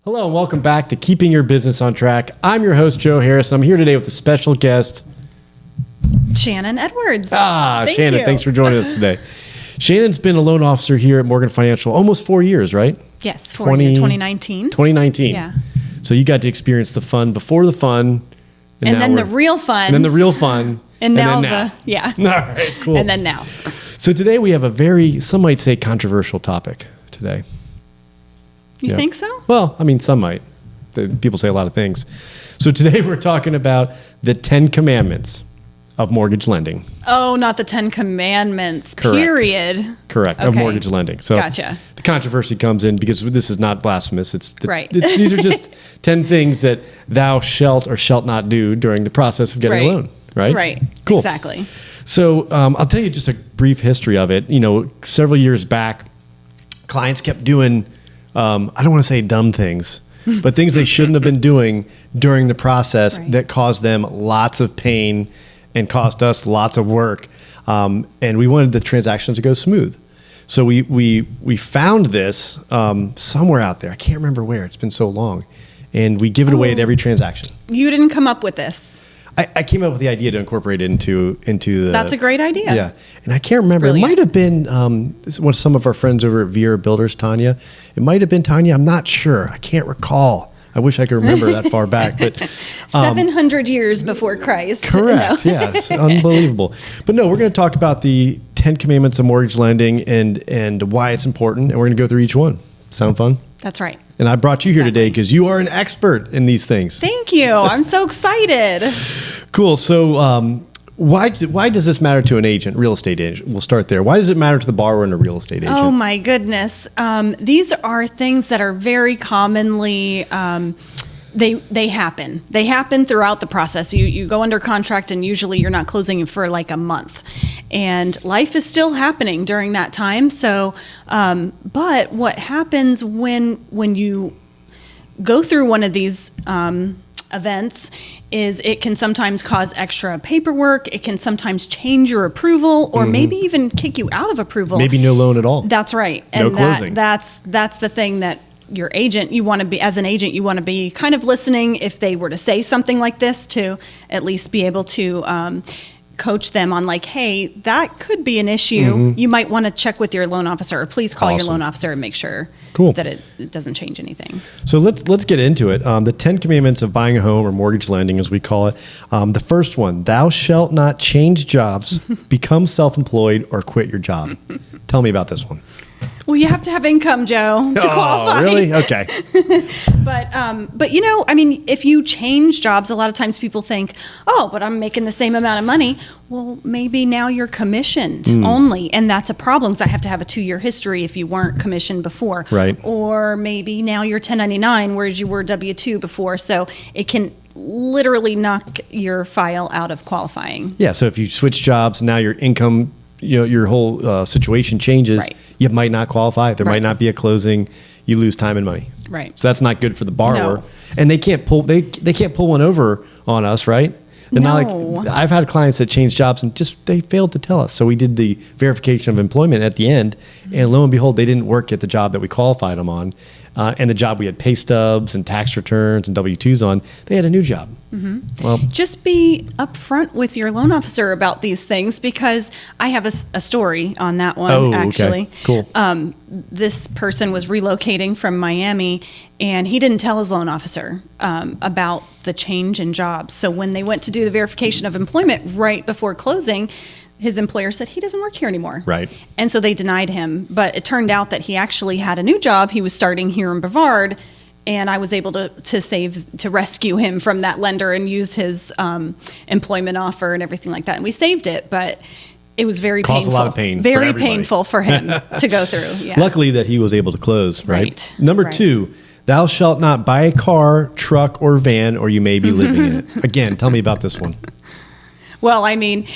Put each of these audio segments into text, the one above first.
Hello and welcome back to Keeping Your Business on Track. I'm your host, Joe Harris. I'm here today with a special guest, Shannon Edwards. Shannon, thanks for joining us today. Shannon's been a loan officer here at Morgan Financial almost 4 years, right? Yes, 2019. 2019. Yeah. So you got to experience the fun before the fun. And then the real fun. And then the real fun. And now. All right, cool. And then now. So today we have a very, some might say, controversial topic today. You think so? Well, I mean, some might. People say a lot of things. So today we're talking about the 10 commandments of mortgage lending. Oh, not the 10 commandments, Correct. Period. Correct, of mortgage lending. So Gotcha. The controversy comes in because this is not blasphemous. Right. These are just 10 things that thou shalt or shalt not do during the process of getting a loan, right? Right. Cool. Exactly. So I'll tell you just a brief history of it. You know, several years back, clients kept doing, I don't want to say dumb things, but things they shouldn't have been doing during the process that caused them lots of pain and cost us lots of work. And we wanted the transactions to go smooth. So we found this somewhere out there. I can't remember where. It's been so long. And we give it away at every transaction. You didn't come up with this. I came up with the idea to incorporate it into the... That's a great idea. Yeah. And I can't remember. It might have been some of our friends over at VR Builders, Tanya. It might have been Tanya. I'm not sure. I can't recall. I wish I could remember that far back. But 700 years before Christ. Correct. No. Yeah. It's unbelievable. But no, we're going to talk about the 10 commandments of mortgage lending and why it's important. And we're going to go through each one. Sound fun? That's right. And I brought you here today because you are an expert in these things. Thank you. I'm so excited. Cool. So why does this matter to an agent, real estate agent? We'll start there. Why does it matter to the borrower and a real estate agent? Oh, my goodness. These are things that are very commonly... They happen. They happen throughout the process. You go under contract and usually you're not closing for like a month. And life is still happening during that time. So, but what happens when you go through one of these events is it can sometimes cause extra paperwork. It can sometimes change your approval or maybe even kick you out of approval. Maybe no loan at all. That's right. No closing. That's the thing that your agent, you want to be, as an agent, you want to be kind of listening if they were to say something like this to at least be able to coach them on like, hey, that could be an issue. You might want to check with your loan officer or please call your loan officer and make sure that it doesn't change anything. So let's get into it. The 10 commandments of buying a home or mortgage lending, as we call it. The first one, thou shalt not change jobs, become self-employed, or quit your job. Tell me about this one. Well, you have to have income, Joe, to qualify. Oh, really? Okay. But you know, I mean, if you change jobs, a lot of times people think, oh, but I'm making the same amount of money. Well, maybe now you're commissioned only, and that's a problem because I have to have a 2-year history if you weren't commissioned before. Right. Or maybe now you're 1099, whereas you were W-2 before. So it can literally knock your file out of qualifying. Yeah, so if you switch jobs, now your income, your whole situation changes. Right. You might not qualify. There might not be a closing. You lose time and money. Right. So that's not good for the borrower. No. And they can't pull one over on us, right? And No. not like I've had clients that changed jobs and just they failed to tell us. So we did the verification of employment at the end, and lo and behold, they didn't work at the job that we qualified them on. And the job we had pay stubs and tax returns and W-2s on, they had a new job. Well, just be upfront with your loan officer about these things because I have a story on that one, actually. Okay. Cool. This person was relocating from Miami and he didn't tell his loan officer about the change in jobs. So when they went to do the verification of employment right before closing, his employer said he doesn't work here anymore. Right. And so they denied him. But it turned out that he actually had a new job. He was starting here in Brevard. And I was able to rescue him from that lender and use his employment offer and everything like that. And we saved it, but it was very painful. Caused a lot of pain. Very painful for him to go through. Yeah. Luckily that he was able to close, right? Right. Number 2, thou shalt not buy a car, truck, or van, or you may be living in it. Again, tell me about this one. Well, I mean,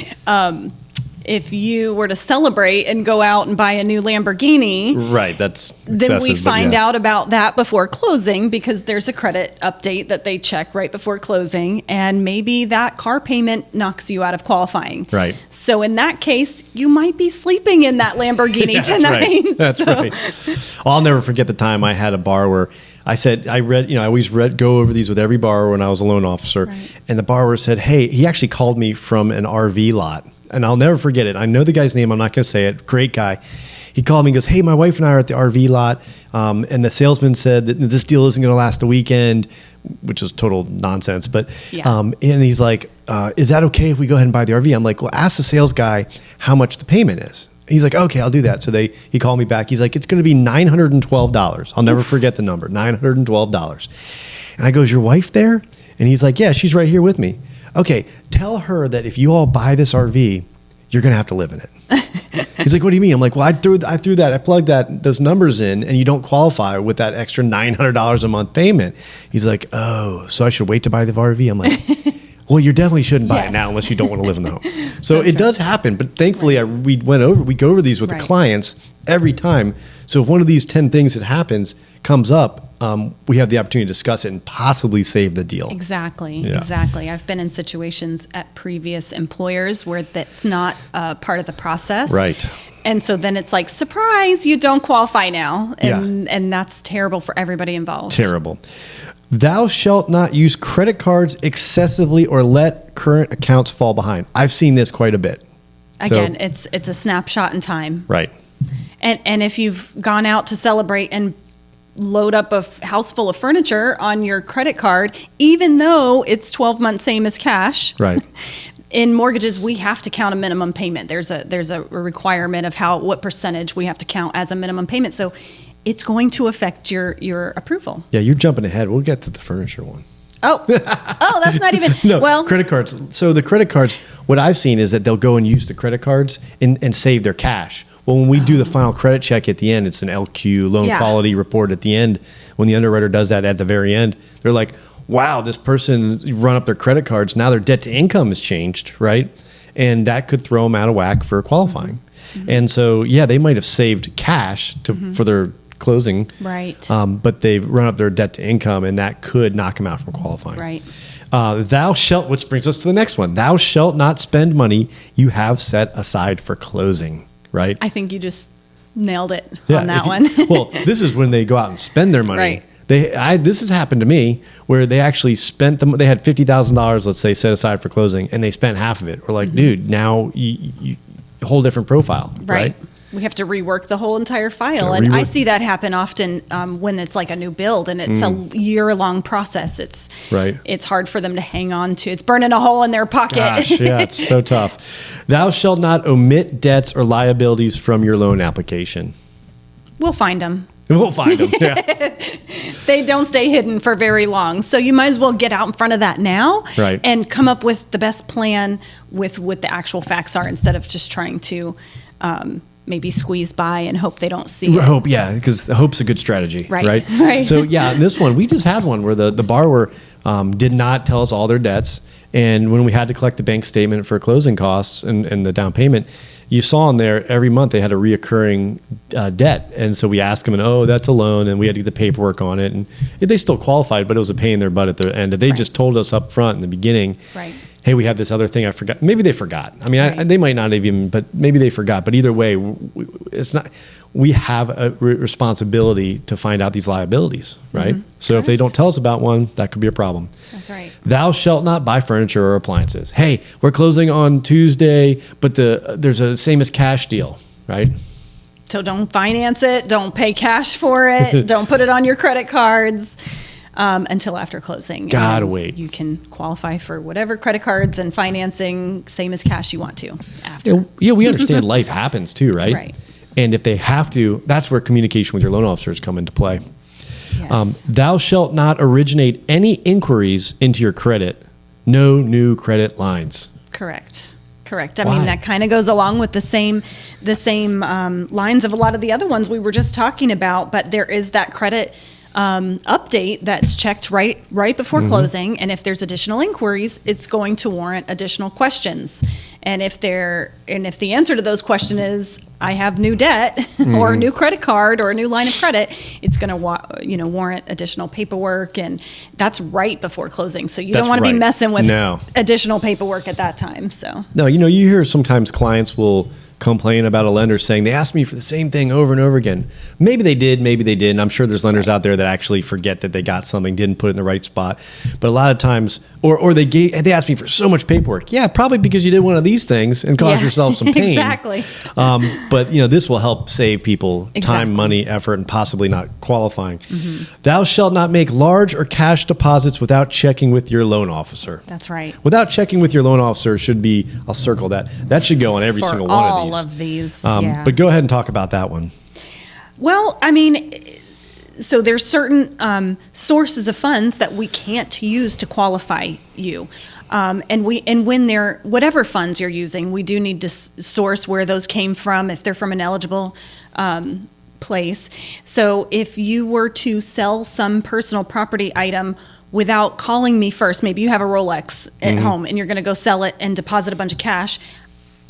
if you were to celebrate and go out and buy a new Lamborghini, right, that's then we find out about that before closing because there's a credit update that they check right before closing, and maybe that car payment knocks you out of qualifying. Right. So in that case, you might be sleeping in that Lamborghini tonight. Right. That's right. Well, I'll never forget the time I had a borrower. I said, I always go over these with every borrower when I was a loan officer. Right. And the borrower said, hey, he actually called me from an RV lot. And I'll never forget it. I know the guy's name. I'm not going to say it. Great guy. He called me and goes, hey, my wife and I are at the RV lot. And the salesman said that this deal isn't going to last the weekend, which is total nonsense. But and he's like, is that okay if we go ahead and buy the RV? I'm like, well, ask the sales guy how much the payment is. He's like, okay, I'll do that. So he called me back. He's like, it's going to be $912. I'll never forget the number, $912. And I go, is your wife there? And he's like, yeah, she's right here with me. Okay, tell her that if you all buy this RV, you're going to have to live in it. He's like, what do you mean? I'm like, well, I plugged those numbers in, and you don't qualify with that extra $900 a month payment. He's like, oh, so I should wait to buy the RV? I'm like, well, you definitely shouldn't buy it now unless you don't want to live in the home. So it does happen, but thankfully we go over these with the clients every time. So if one of these 10 things that happens comes up, we have the opportunity to discuss it and possibly save the deal. Exactly. I've been in situations at previous employers where that's not part of the process. Right. And so then it's like, surprise, you don't qualify now. And that's terrible for everybody involved. Terrible. Thou shalt not use credit cards excessively or let current accounts fall behind. I've seen this quite a bit. Again, it's a snapshot in time. Right. And if you've gone out to celebrate and load up a house full of furniture on your credit card, even though it's 12 months same as cash. Right. In mortgages, we have to count a minimum payment. There's a requirement of what percentage we have to count as a minimum payment. So it's going to affect your approval. Yeah, you're jumping ahead. We'll get to the furniture one. Oh, that's not even credit cards. So the credit cards, what I've seen is that they'll go and use the credit cards and save their cash. Well, when we do the final credit check at the end, it's an LQ, loan quality report at the end. When the underwriter does that at the very end, they're like, wow, this person's run up their credit cards. Now their debt to income has changed, right? And that could throw them out of whack for qualifying. Mm-hmm. And so, they might have saved cash for their closing. Right. But they've run up their debt to income, and that could knock them out from qualifying. Right. Thou shalt, which brings us to the next one. Thou shalt not spend money you have set aside for closing. Right. I think you just nailed it on that one. Well, this is when they go out and spend their money. Right. This has happened to me where they actually spent they had $50,000, let's say, set aside for closing, and they spent half of it. We're like, dude, now you whole different profile. Right. We have to rework the whole entire file. And I see that happen often when it's like a new build and it's a year-long process. It's hard for them to hang on to. It's burning a hole in their pocket. Gosh, it's so tough. Thou shalt not omit debts or liabilities from your loan application. We'll find them. Yeah. They don't stay hidden for very long. So you might as well get out in front of that now and come up with the best plan with what the actual facts are instead of just trying to maybe squeeze by and hope they don't see it. Hope, because hope's a good strategy, right? So, this one, we just had one where the borrower did not tell us all their debts. And when we had to collect the bank statement for closing costs and the down payment, you saw in there every month they had a reoccurring debt. And so we asked them, that's a loan, and we had to get the paperwork on it. And they still qualified, but it was a pain in their butt at the end. If they just told us up front in the beginning, hey, we have this other thing I forgot. Maybe they forgot. I mean, they might not have even, but maybe they forgot. But either way, it's not. We have a responsibility to find out these liabilities, right? Mm-hmm. So if they don't tell us about one, that could be a problem. That's right. Thou shalt not buy furniture or appliances. Hey, we're closing on Tuesday, but there's a same as cash deal, right? So don't finance it. Don't pay cash for it. Don't put it on your credit cards. Until after closing. Gotta wait. You can qualify for whatever credit cards and financing, same as cash, you want to after. Yeah, we understand life happens too, right? Right. And if they have to, that's where communication with your loan officers come into play. Yes. Thou shalt not originate any inquiries into your credit. No new credit lines. Correct. I mean, that kind of goes along with the same lines of a lot of the other ones we were just talking about, but there is that credit update that's checked right before closing, and if there's additional inquiries, it's going to warrant additional questions. And if the answer to those questions is I have new debt or a new credit card or a new line of credit, it's going to warrant additional paperwork, and that's right before closing. So you don't want to be messing with additional paperwork at that time. So no, you hear sometimes clients will complain about a lender saying they asked me for the same thing over and over again. Maybe they did, maybe they didn't. I'm sure there's lenders out there that actually forget that they got something, didn't put it in the right spot. But a lot of times, or they asked me for so much paperwork. Yeah, probably because you did one of these things and caused yourself some pain. Exactly. But this will help save people time, money, effort, and possibly not qualifying. Thou shalt not make large or cash deposits without checking with your loan officer. That's right. Without checking with your loan officer should be, I'll circle that. That should go on every single one of these. All of these. But go ahead and talk about that one. Well, so there's certain sources of funds that we can't use to qualify you. And when they're, whatever funds you're using, we do need to source where those came from, if they're from an eligible place. So if you were to sell some personal property item without calling me first, maybe you have a Rolex at home and you're going to go sell it and deposit a bunch of cash.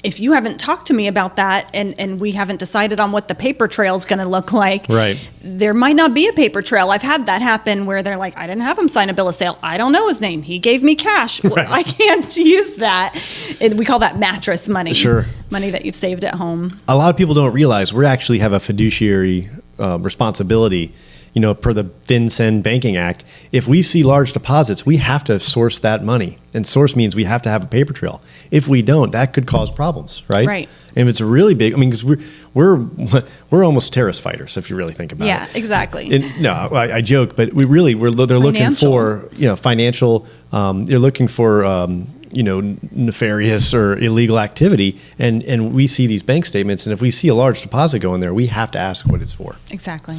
If you haven't talked to me about that and we haven't decided on what the paper trail is going to look like, right, there might not be a paper trail. I've had that happen where they're like, I didn't have him sign a bill of sale. I don't know his name. He gave me cash. Well, I can't use that. We call that mattress money. Sure. Money that you've saved at home. A lot of people don't realize we actually have a fiduciary responsibility. Per the FinCEN Banking Act, if we see large deposits, we have to source that money. And source means we have to have a paper trail. If we don't, that could cause problems, right? Right. And if it's really big, because we're almost terrorist fighters if you really think about it. Yeah, exactly. And, no, I joke, but they're looking for financial. They're looking for nefarious or illegal activity, and we see these bank statements, and if we see a large deposit go in there, we have to ask what it's for. Exactly.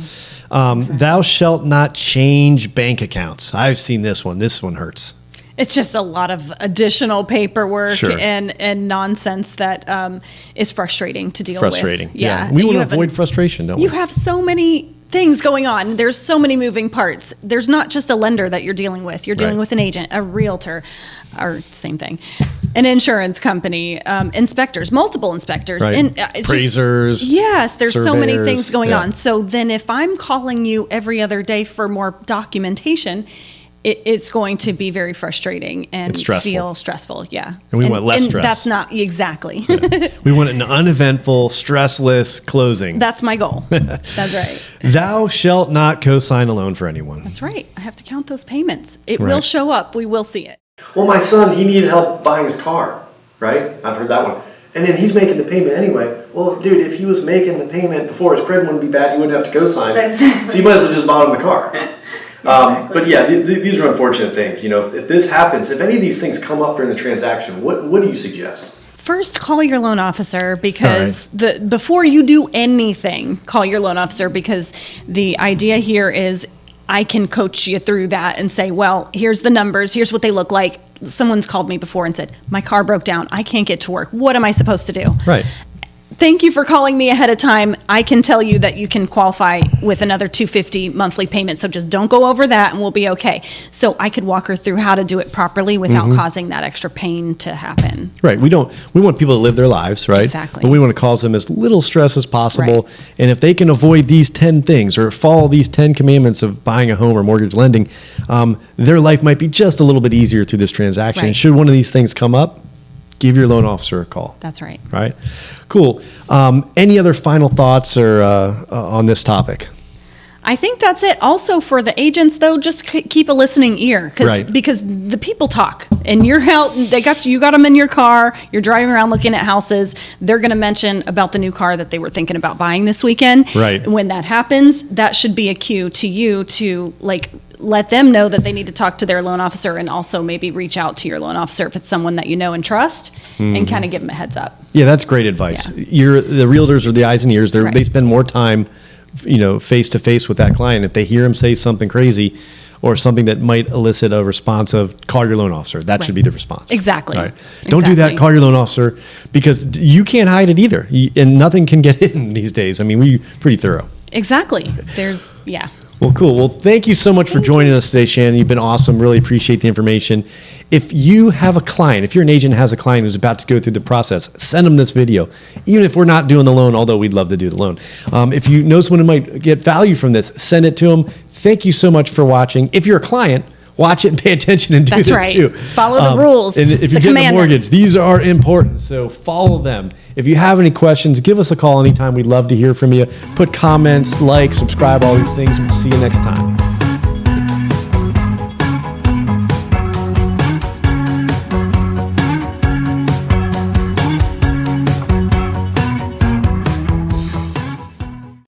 Thou shalt not change bank accounts. I've seen this one. This one hurts. It's just a lot of additional paperwork and nonsense that is frustrating to deal with. Frustrating. Yeah. We want to avoid frustration, don't we? You have so many things going on. There's so many moving parts. There's not just a lender that you're dealing with. You're dealing with an agent, a realtor, or same thing, an insurance company, inspectors, multiple inspectors, and appraisers. Yes, there's surveyors, so many things going on. So then if I'm calling you every other day for more documentation, it's going to be very frustrating and feel stressful. Yeah. And we want less stress. That's not exactly. We want an uneventful, stressless closing. That's my goal. That's right. Thou shalt not co-sign a loan for anyone. That's right. I have to count those payments. It will show up. We will see it. Well, my son, he needed help buying his car, right? I've heard that one. And then he's making the payment anyway. Well, dude, if he was making the payment before his credit wouldn't be bad, you wouldn't have to co-sign. Exactly. So you might as well just bought him the car. But yeah, these are unfortunate things. If this happens, if any of these things come up during the transaction, what do you suggest? First, call your loan officer because before you do anything, call your loan officer, because the idea here is I can coach you through that and say, well, here's the numbers, here's what they look like. Someone's called me before and said, my car broke down, I can't get to work. What am I supposed to do? Right. Thank you for calling me ahead of time. I can tell you that you can qualify with another $250 monthly payment. So just don't go over that and we'll be okay. So I could walk her through how to do it properly without causing that extra pain to happen. Right. We want people to live their lives, right? Exactly. But we want to cause them as little stress as possible. Right. And if they can avoid these 10 things or follow these 10 commandments of buying a home or mortgage lending, their life might be just a little bit easier through this transaction. Right. Should one of these things come up, give your loan officer a call. That's right. Right. Cool. Any other final thoughts or on this topic? I think that's it. Also for the agents, though, just keep a listening ear because the people talk, and you got them in your car. You're driving around looking at houses. They're going to mention about the new car that they were thinking about buying this weekend. Right. When that happens, that should be a cue to you to let them know that they need to talk to their loan officer, and also maybe reach out to your loan officer if it's someone that you know and trust, and kind of give them a heads up. Yeah, that's great advice. Yeah. The realtors are the eyes and ears. They spend more time, face to face with that client. If they hear him say something crazy or something that might elicit a response of call your loan officer, that should be the response. Exactly. Right. Don't do that. Call your loan officer, because you can't hide it either, and nothing can get hidden these days. I mean, we're pretty thorough. Exactly. Well, cool. Well, thank you so much for joining us today, Shannon. You've been awesome. Really appreciate the information. If you have a client, if you're an agent that has a client who's about to go through the process, send them this video. Even if we're not doing the loan, although we'd love to do the loan. If you know someone who might get value from this, send it to them. Thank you so much for watching. If you're a client, watch it and pay attention and do That's this right. too. Follow the rules, And if you're the getting a commandments. mortgage, these are important. So follow them. If you have any questions, give us a call anytime. We'd love to hear from you. Put comments, like, subscribe, all these things. We'll see you next time.